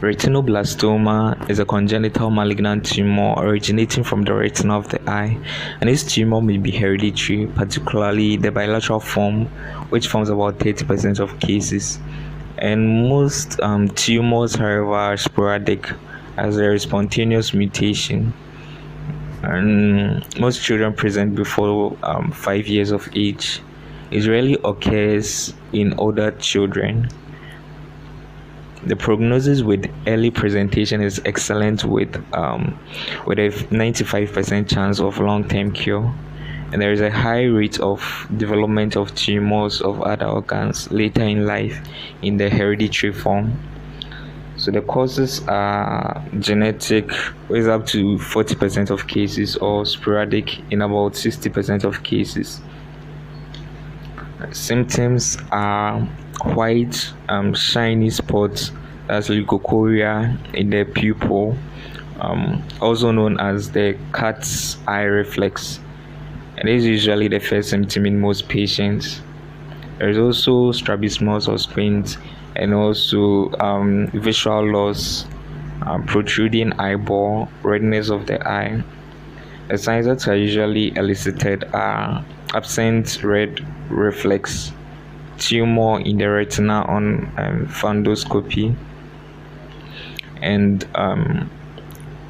Retinoblastoma is a congenital malignant tumor originating from the retina of the eye, and this tumor may be hereditary, particularly the bilateral form, which forms about 30% of cases. And most tumors, however, are sporadic as there is spontaneous mutation. And most children present before 5 years of age. It rarely occurs in older children. The prognosis with early presentation is excellent with a 95% chance of long-term cure, and there is a high rate of development of tumors of other organs later in life in the hereditary form. So the causes are genetic, which is up to 40% of cases, or sporadic in about 60% of cases. Symptoms are white, shiny spots, as leukocoria in the pupil, also known as the cat's eye reflex. And this is usually the first symptom in most patients. There is also strabismus or squint, and also visual loss, protruding eyeball, redness of the eye. The signs that are usually elicited are absent red reflex, tumor in the retina on fundoscopy, and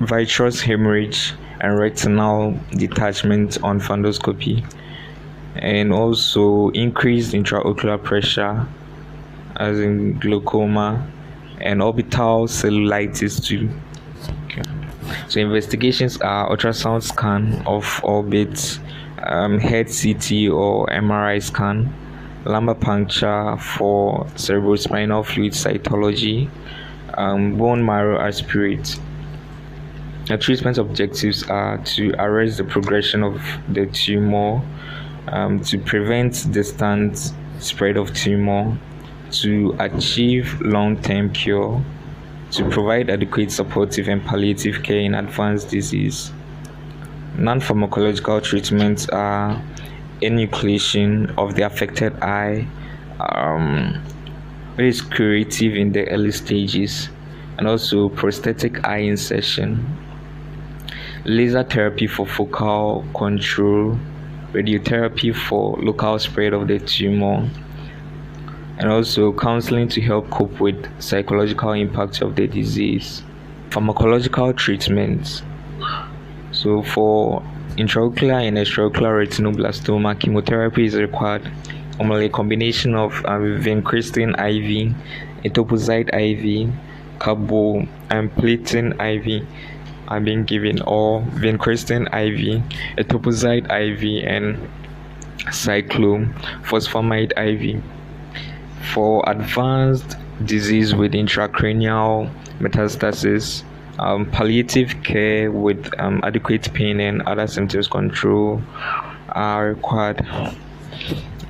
vitreous hemorrhage and retinal detachment on fundoscopy, and also increased intraocular pressure as in glaucoma, and orbital cellulitis too. Okay. So investigations are ultrasound scan of orbit, head CT or MRI scan, lumbar puncture for cerebrospinal fluid cytology, bone marrow aspirate. The treatment objectives are to arrest the progression of the tumor, to prevent distant spread of tumor, to achieve long-term cure, to provide adequate supportive and palliative care in advanced disease. Non-pharmacological treatments are enucleation of the affected eye, which is curative in the early stages, and also prosthetic eye insertion, laser therapy for focal control, radiotherapy for local spread of the tumor, and also counseling to help cope with psychological impact of the disease. Pharmacological treatments. So for intraocular and extraocular retinoblastoma, chemotherapy is required. Normally a combination of vincristine IV, etoposide IV, carboplatin IV are being given, or vincristine IV, etoposide IV, and cyclophosphamide IV. For advanced disease with intracranial metastasis, palliative care with adequate pain and other symptoms control are required.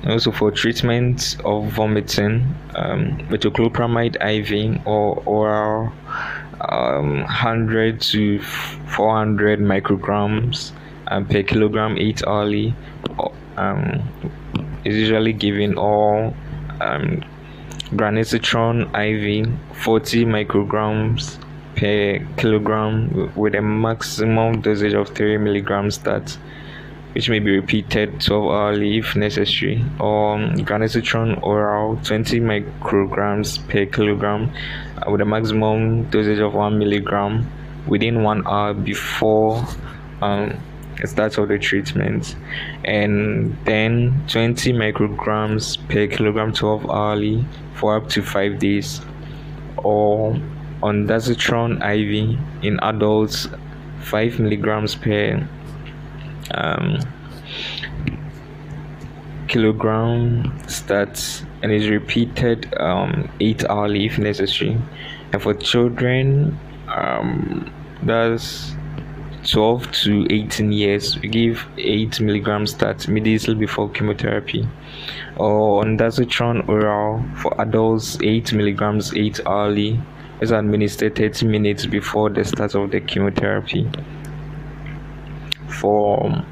Also for treatment of vomiting, metoclopramide IV or oral 100 to 400 micrograms per kilogram 8 hourly is usually given, or granitotron IV 40 micrograms per kilogram with a maximum dosage of 3 milligrams that which may be repeated 12 hourly if necessary, or granitotron oral 20 micrograms per kilogram with a maximum dosage of 1 milligram within 1 hour before the start of the treatment, and then 20 micrograms per kilogram 12 hourly for up to 5 days, or ondansetron IV in adults 5 milligrams per kilogram start, and is repeated 8 hourly if necessary. And for children, that's 12 to 18 years, we give 8 milligrams start immediately before chemotherapy, or ondansetron oral for adults 8 milligrams 8 hourly is administered 30 minutes before the start of the chemotherapy. For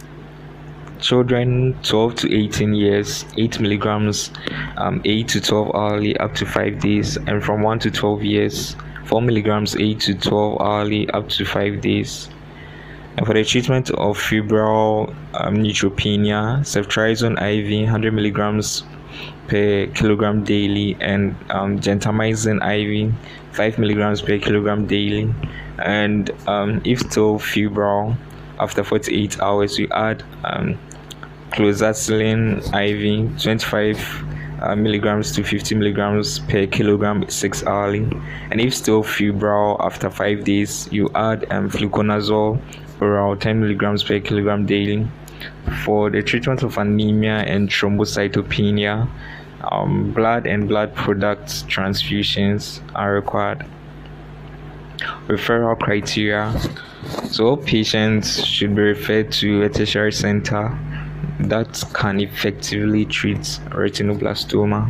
children 12 to 18 years, 8 milligrams 8 to 12 hourly up to 5 days, and from 1 to 12 years 4 milligrams 8 to 12 hourly up to 5 days. And for the treatment of febrile neutropenia, ceftriaxone IV 100 milligrams per kilogram daily, and gentamicin IV 5 milligrams per kilogram daily. And if still febrile, after 48 hours, you add clozacillin IV 25 milligrams to 50 milligrams per kilogram 6 hourly. And if still febrile, after 5 days, you add fluconazole oral 10 milligrams per kilogram daily. For the treatment of anemia and thrombocytopenia, blood and blood products transfusions are required. Referral criteria: so all patients should be referred to a tertiary center that can effectively treat retinoblastoma.